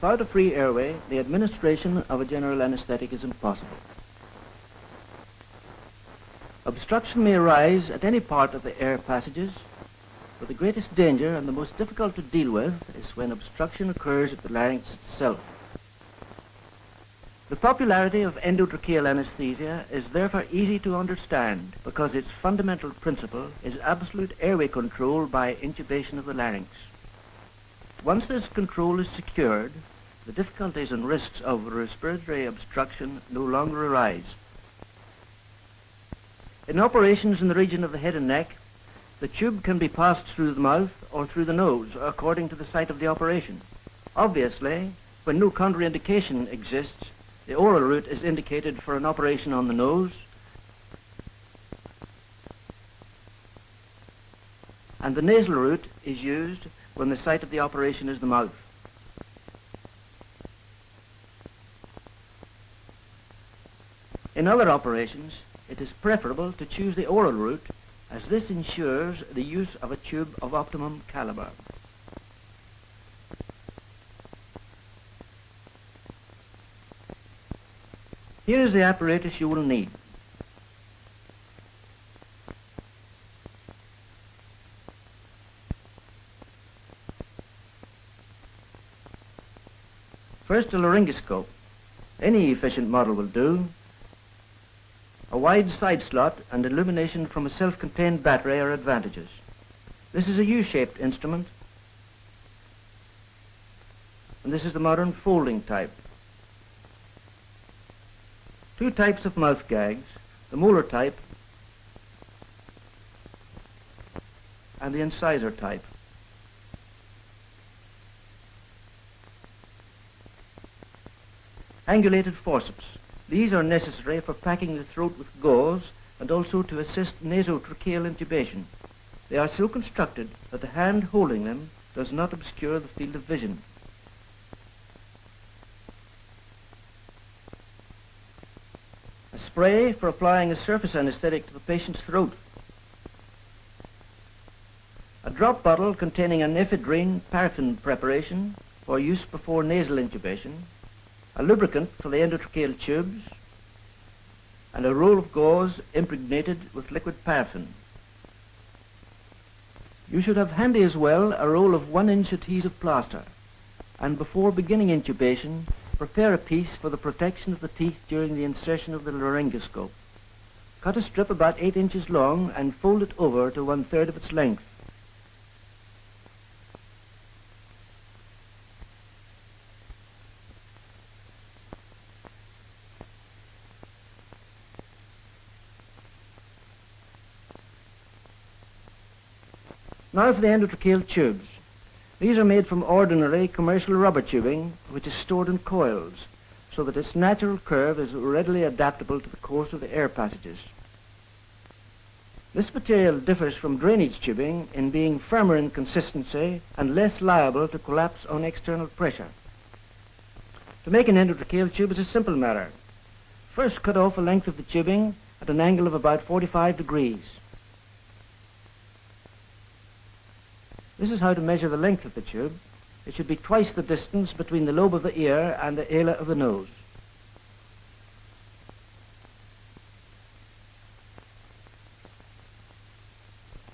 Without a free airway, the administration of a general anesthetic is impossible. Obstruction may arise at any part of the air passages, but the greatest danger and the most difficult to deal with is when obstruction occurs at the larynx itself. The popularity of endotracheal anesthesia is therefore easy to understand because its fundamental principle is absolute airway control by intubation of the larynx. Once this control is secured, the difficulties and risks of respiratory obstruction no longer arise. In operations in the region of the head and neck, the tube can be passed through the mouth or through the nose according to the site of the operation. Obviously, when no contraindication exists, the oral route is indicated for an operation on the nose, and the nasal route is used when the site of the operation is the mouth. In other operations, it is preferable to choose the oral route, as this ensures the use of a tube of optimum caliber. Here is the apparatus you will need. First, a laryngoscope. Any efficient model will do. A wide side slot and illumination from a self-contained battery are advantages. This is a U-shaped instrument, and this is the modern folding type. Two types of mouth gags, the molar type and the incisor type. Angulated forceps. These are necessary for packing the throat with gauze and also to assist nasotracheal intubation. They are so constructed that the hand holding them does not obscure the field of vision. A spray for applying a surface anesthetic to the patient's throat. A drop bottle containing an ephedrine paraffin preparation for use before nasal intubation. A lubricant for the endotracheal tubes, and a roll of gauze impregnated with liquid paraffin. You should have handy as well a roll of 1-inch adhesive plaster, and before beginning intubation, prepare a piece for the protection of the teeth during the insertion of the laryngoscope. Cut a strip about 8 inches long and fold it over to 1/3 of its length. Now for the endotracheal tubes. These are made from ordinary commercial rubber tubing, which is stored in coils, so that its natural curve is readily adaptable to the course of the air passages. This material differs from drainage tubing in being firmer in consistency and less liable to collapse on external pressure. To make an endotracheal tube is a simple matter. First, cut off a length of the tubing at an angle of about 45 degrees. This is how to measure the length of the tube. It should be twice the distance between the lobe of the ear and the ala of the nose.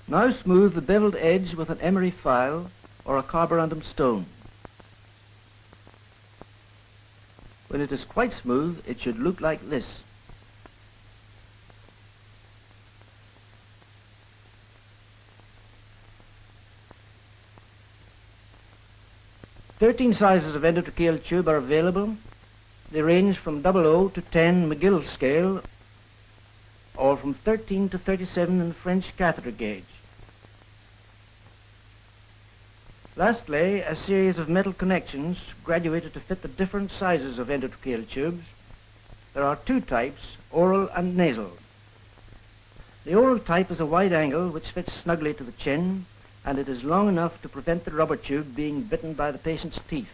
Now smooth the beveled edge with an emery file or a carborundum stone. When it is quite smooth, it should look like this. Thirteen sizes of endotracheal tube are available. They range from 00 to 10 McGill scale, or from 13 to 37 in the French catheter gauge. Lastly, a series of metal connections graduated to fit the different sizes of endotracheal tubes. There are two types, oral and nasal. The oral type is a wide angle which fits snugly to the chin, and it is long enough to prevent the rubber tube being bitten by the patient's teeth.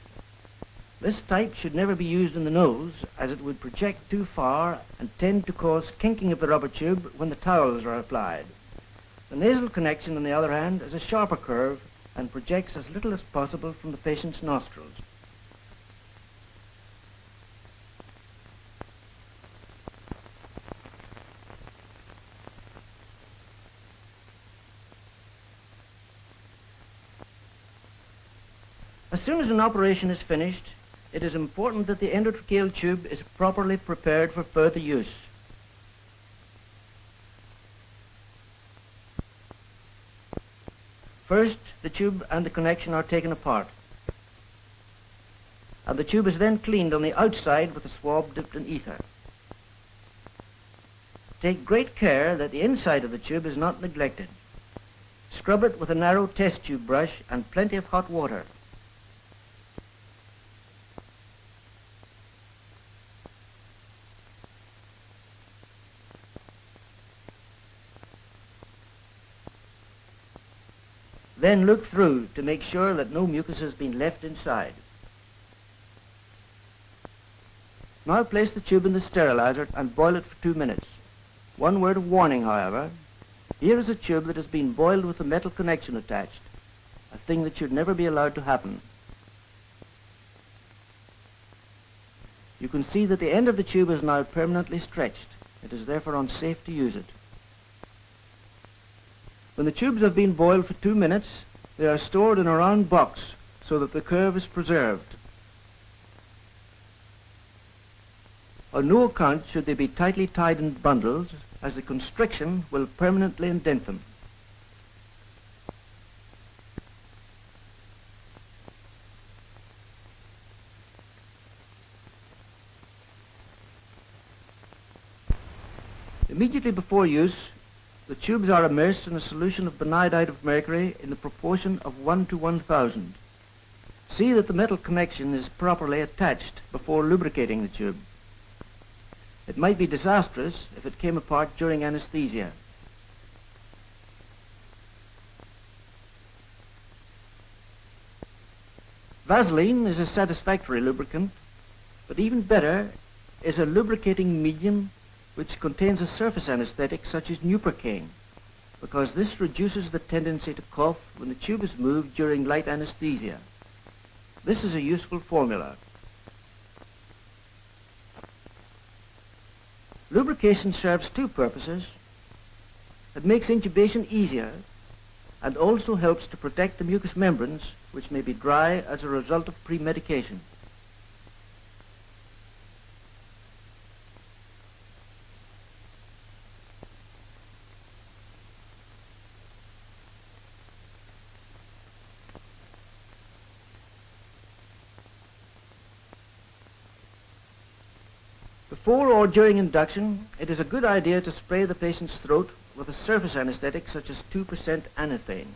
This type should never be used in the nose, as it would project too far and tend to cause kinking of the rubber tube when the towels are applied. The nasal connection, on the other hand, is a sharper curve and projects as little as possible from the patient's nostrils. As soon as an operation is finished, it is important that the endotracheal tube is properly prepared for further use. First, the tube and the connection are taken apart, and the tube is then cleaned on the outside with a swab dipped in ether. Take great care that the inside of the tube is not neglected. Scrub it with a narrow test tube brush and plenty of hot water. Then look through to make sure that no mucus has been left inside. Now place the tube in the sterilizer and boil it for 2 minutes. One word of warning, however. Here is a tube that has been boiled with a metal connection attached, a thing that should never be allowed to happen. You can see that the end of the tube is now permanently stretched. It is therefore unsafe to use it. When the tubes have been boiled for 2 minutes, they are stored in a round box so that the curve is preserved. On no account should they be tightly tied in bundles, as the constriction will permanently indent them. Immediately before use, the tubes are immersed in a solution of benidite of mercury in the proportion of 1 to 1,000. See that the metal connection is properly attached before lubricating the tube. It might be disastrous if it came apart during anesthesia. Vaseline is a satisfactory lubricant, but even better is a lubricating medium which contains a surface anesthetic such as Nupercaine, because this reduces the tendency to cough when the tube is moved during light anesthesia. This is a useful formula. Lubrication serves 2 purposes. It makes intubation easier and also helps to protect the mucous membranes, which may be dry as a result of pre-medication. Before or during induction, it is a good idea to spray the patient's throat with a surface anesthetic such as 2% anaphane.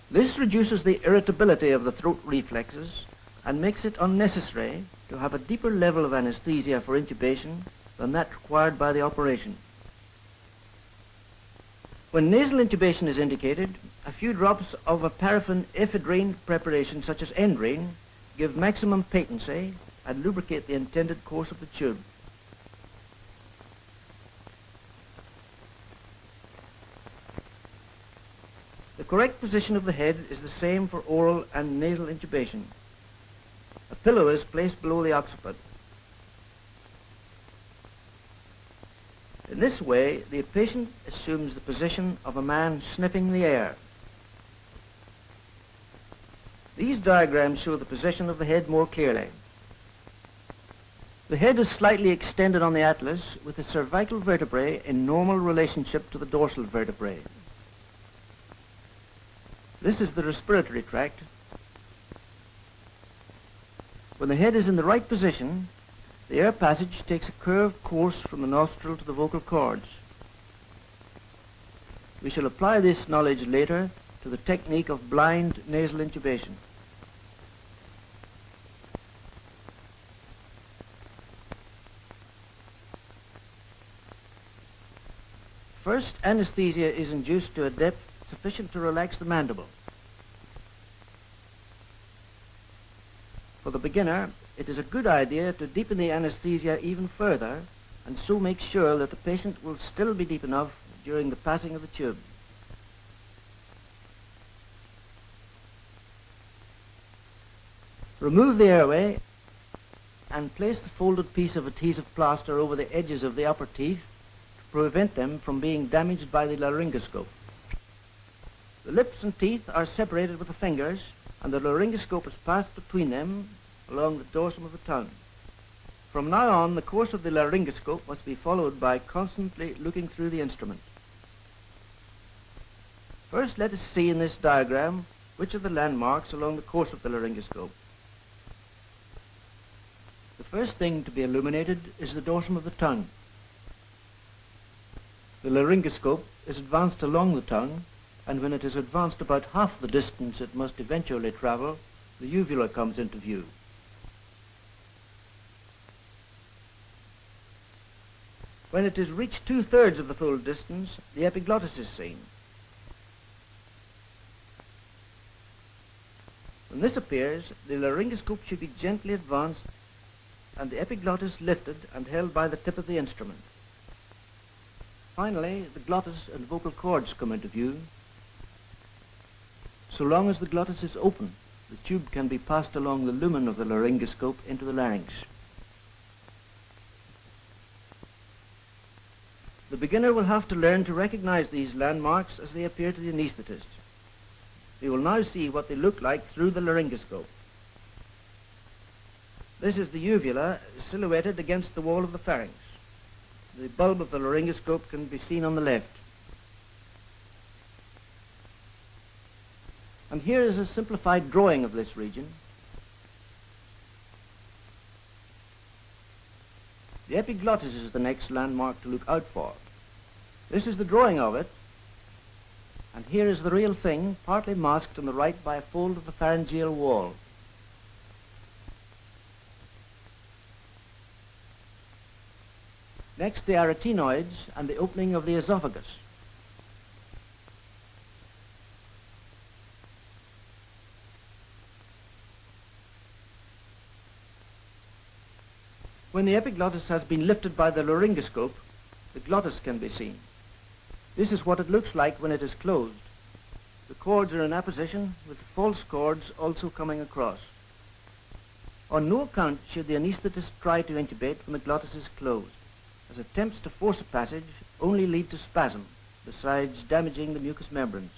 This reduces the irritability of the throat reflexes and makes it unnecessary to have a deeper level of anesthesia for intubation than that required by the operation. When nasal intubation is indicated, a few drops of a paraffin ephedrine preparation such as Endrine give maximum patency and lubricate the intended course of the tube. The correct position of the head is the same for oral and nasal intubation. A pillow is placed below the occiput. In this way, the patient assumes the position of a man sniffing the air. These diagrams show the position of the head more clearly. The head is slightly extended on the atlas with the cervical vertebrae in normal relationship to the dorsal vertebrae. This is the respiratory tract. When the head is in the right position, the air passage takes a curved course from the nostril to the vocal cords. We shall apply this knowledge later to the technique of blind nasal intubation. First, anesthesia is induced to a depth sufficient to relax the mandible. For the beginner, it is a good idea to deepen the anesthesia even further and so make sure that the patient will still be deep enough during the passing of the tube. Remove the airway and place the folded piece of adhesive plaster over the edges of the upper teeth to prevent them from being damaged by the laryngoscope. The lips and teeth are separated with the fingers and the laryngoscope is passed between them along the dorsum of the tongue. From now on, the course of the laryngoscope must be followed by constantly looking through the instrument. First, let us see in this diagram which are the landmarks along the course of the laryngoscope. The first thing to be illuminated is the dorsum of the tongue. The laryngoscope is advanced along the tongue, and when it is advanced about half the distance it must eventually travel, the uvula comes into view. When it has reached 2/3 of the full distance, the epiglottis is seen. When this appears, the laryngoscope should be gently advanced and the epiglottis lifted and held by the tip of the instrument. Finally, the glottis and vocal cords come into view. So long as the glottis is open, the tube can be passed along the lumen of the laryngoscope into the larynx. The beginner will have to learn to recognize these landmarks as they appear to the anesthetist. We will now see what they look like through the laryngoscope. This is the uvula silhouetted against the wall of the pharynx. The bulb of the laryngoscope can be seen on the left. And here is a simplified drawing of this region. The epiglottis is the next landmark to look out for. This is the drawing of it, and here is the real thing, partly masked on the right by a fold of the pharyngeal wall. Next, the arytenoids and the opening of the esophagus. When the epiglottis has been lifted by the laryngoscope, the glottis can be seen. This is what it looks like when it is closed. The cords are in apposition, with the false cords also coming across. On no account should the anesthetist try to intubate when the glottis is closed, as attempts to force a passage only lead to spasm, besides damaging the mucous membranes.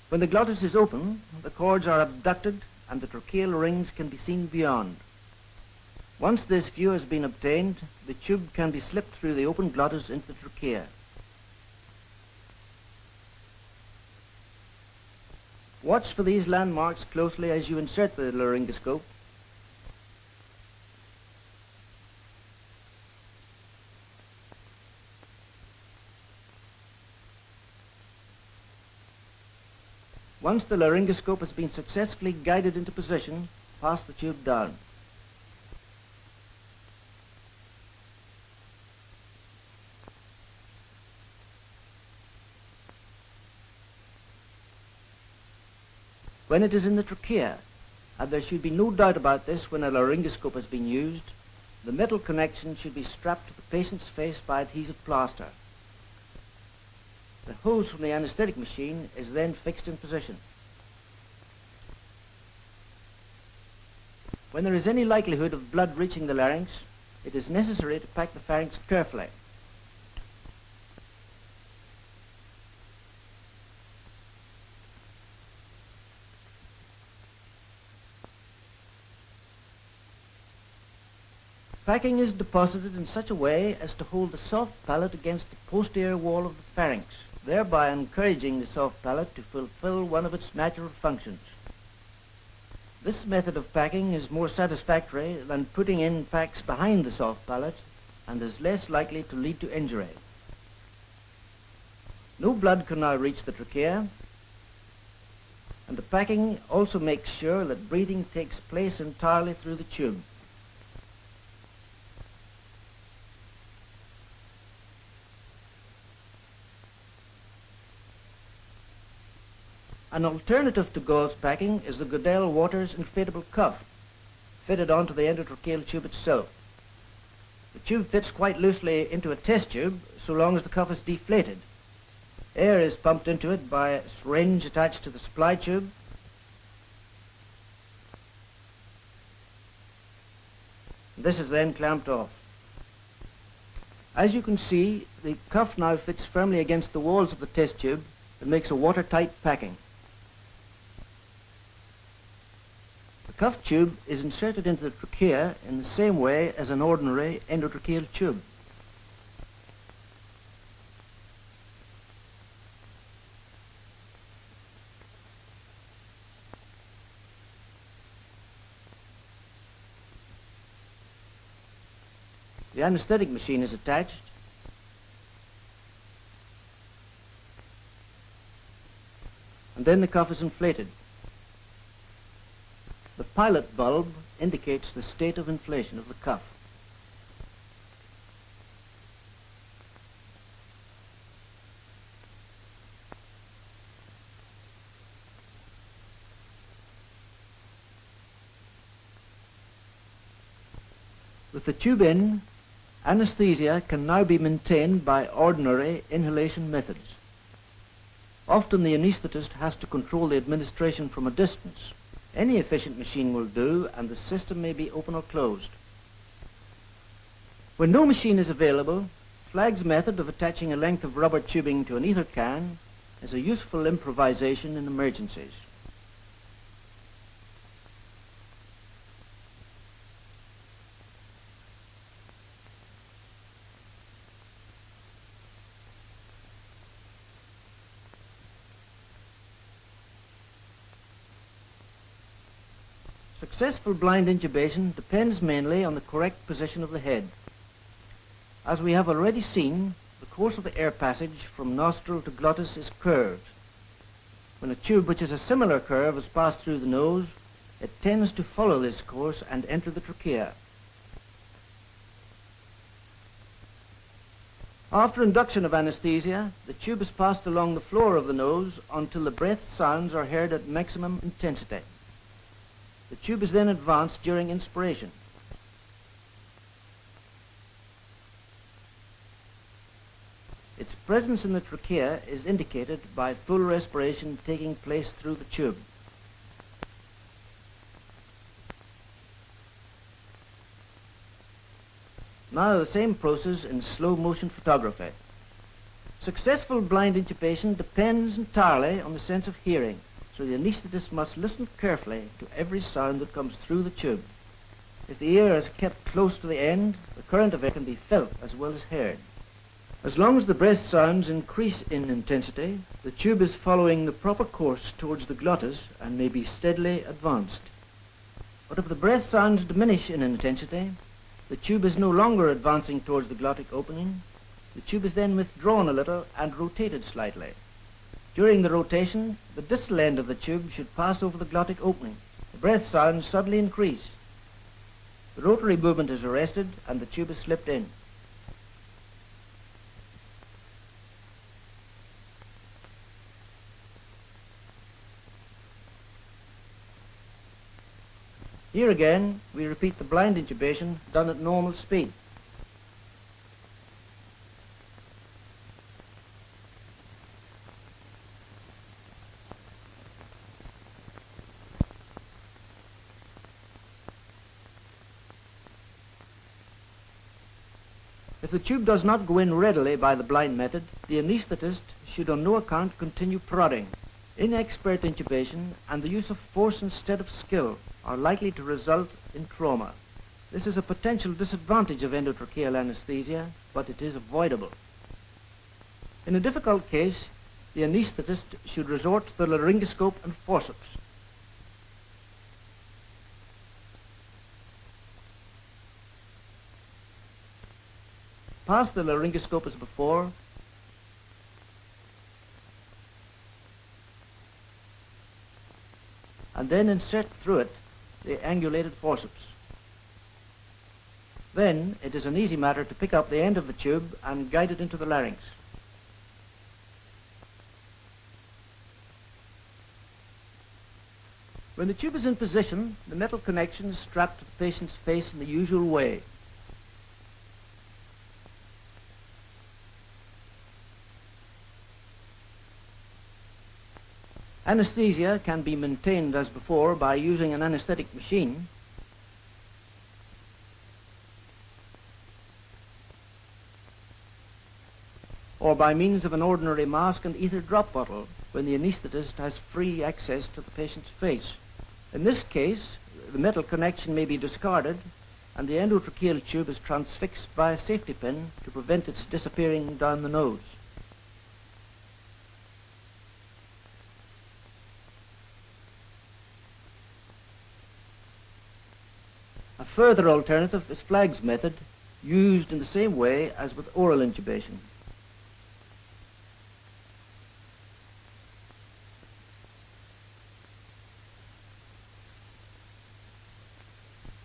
When the glottis is open, the cords are abducted and the tracheal rings can be seen beyond. Once this view has been obtained, the tube can be slipped through the open glottis into the trachea. Watch for these landmarks closely as you insert the laryngoscope. Once the laryngoscope has been successfully guided into position, pass the tube down. When it is in the trachea, and there should be no doubt about this when a laryngoscope has been used, the metal connection should be strapped to the patient's face by adhesive plaster. The hose from the anesthetic machine is then fixed in position. When there is any likelihood of blood reaching the larynx, it is necessary to pack the pharynx carefully. Packing is deposited in such a way as to hold the soft palate against the posterior wall of the pharynx, thereby encouraging the soft palate to fulfill one of its natural functions. This method of packing is more satisfactory than putting in packs behind the soft palate and is less likely to lead to injury. No blood can now reach the trachea, and the packing also makes sure that breathing takes place entirely through the tube. An alternative to gauze packing is the Goodell Waters inflatable cuff, fitted onto the endotracheal tube itself. The tube fits quite loosely into a test tube so long as the cuff is deflated. Air is pumped into it by a syringe attached to the supply tube. This is then clamped off. As you can see, the cuff now fits firmly against the walls of the test tube that makes a watertight packing. The cuff tube is inserted into the trachea in the same way as an ordinary endotracheal tube. The anesthetic machine is attached, and then the cuff is inflated. The pilot bulb indicates the state of inflation of the cuff. With the tube in, anesthesia can now be maintained by ordinary inhalation methods. Often the anaesthetist has to control the administration from a distance. Any efficient machine will do, and the system may be open or closed. When no machine is available, Flagg's method of attaching a length of rubber tubing to an ether can is a useful improvisation in emergencies. Successful blind intubation depends mainly on the correct position of the head. As we have already seen, the course of the air passage from nostril to glottis is curved. When a tube which has a similar curve is passed through the nose, it tends to follow this course and enter the trachea. After induction of anesthesia, the tube is passed along the floor of the nose until the breath sounds are heard at maximum intensity. The tube is then advanced during inspiration. Its presence in the trachea is indicated by full respiration taking place through the tube. Now the same process in slow motion photography. Successful blind intubation depends entirely on the sense of hearing. So the anaesthetist must listen carefully to every sound that comes through the tube. If the ear is kept close to the end, the current of it can be felt as well as heard. As long as the breath sounds increase in intensity, the tube is following the proper course towards the glottis and may be steadily advanced. But if the breath sounds diminish in intensity, the tube is no longer advancing towards the glottic opening. The tube is then withdrawn a little and rotated slightly. During the rotation, the distal end of the tube should pass over the glottic opening. The breath sounds suddenly increase. The rotary movement is arrested and the tube is slipped in. Here again, we repeat the blind intubation done at normal speed. If the tube does not go in readily by the blind method, the anaesthetist should on no account continue prodding. Inexpert intubation and the use of force instead of skill are likely to result in trauma. This is a potential disadvantage of endotracheal anesthesia, but it is avoidable. In a difficult case, the anaesthetist should resort to the laryngoscope and forceps. Pass the laryngoscope as before, and then insert through it the angulated forceps. Then it is an easy matter to pick up the end of the tube and guide it into the larynx. When the tube is in position, the metal connection is strapped to the patient's face in the usual way. Anesthesia can be maintained as before by using an anesthetic machine. or by means of an ordinary mask and ether drop bottle when the anesthetist has free access to the patient's face. In this case, the metal connection may be discarded and the endotracheal tube is transfixed by a safety pin to prevent its disappearing down the nose. A further alternative is Flagg's method, used in the same way as with oral intubation.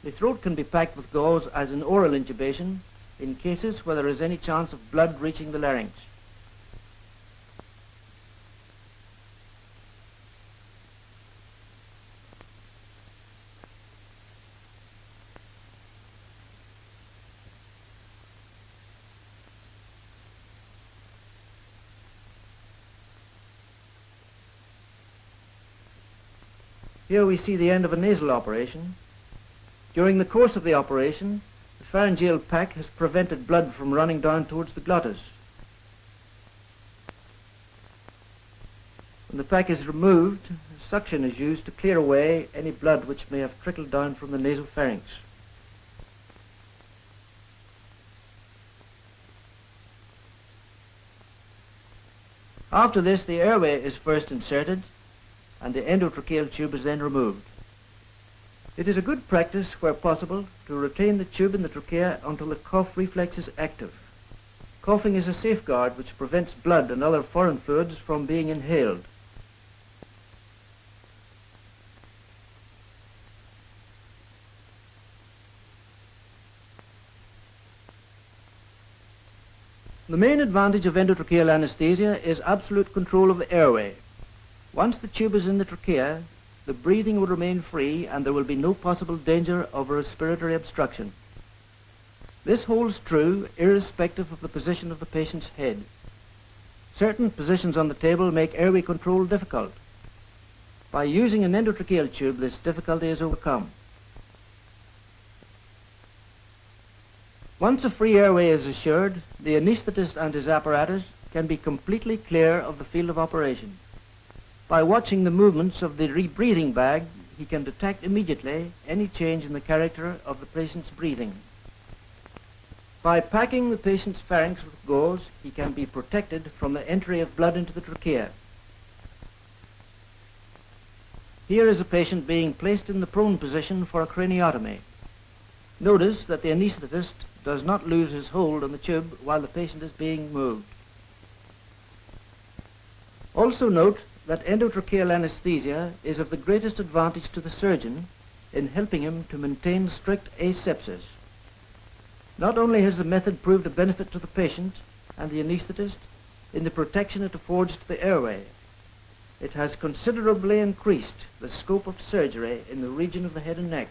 The throat can be packed with gauze as in oral intubation in cases where there is any chance of blood reaching the larynx. Here we see the end of a nasal operation. During the course of the operation, the pharyngeal pack has prevented blood from running down towards the glottis. When the pack is removed, suction is used to clear away any blood which may have trickled down from the nasopharynx. After this, the airway is first inserted and the endotracheal tube is then removed. It is a good practice, where possible, to retain the tube in the trachea until the cough reflex is active. Coughing is a safeguard which prevents blood and other foreign fluids from being inhaled. The main advantage of endotracheal anesthesia is absolute control of the airway. Once the tube is in the trachea, the breathing will remain free and there will be no possible danger of respiratory obstruction. This holds true irrespective of the position of the patient's head. Certain positions on the table make airway control difficult. By using an endotracheal tube, this difficulty is overcome. Once a free airway is assured, the anesthetist and his apparatus can be completely clear of the field of operation. By watching the movements of the rebreathing bag, he can detect immediately any change in the character of the patient's breathing. By packing the patient's pharynx with gauze, he can be protected from the entry of blood into the trachea. Here is a patient being placed in the prone position for a craniotomy. Notice that the anesthetist does not lose his hold on the tube while the patient is being moved. Also note that endotracheal anesthesia is of the greatest advantage to the surgeon in helping him to maintain strict asepsis. Not only has the method proved a benefit to the patient and the anesthetist in the protection it affords to the airway, it has considerably increased the scope of surgery in the region of the head and neck.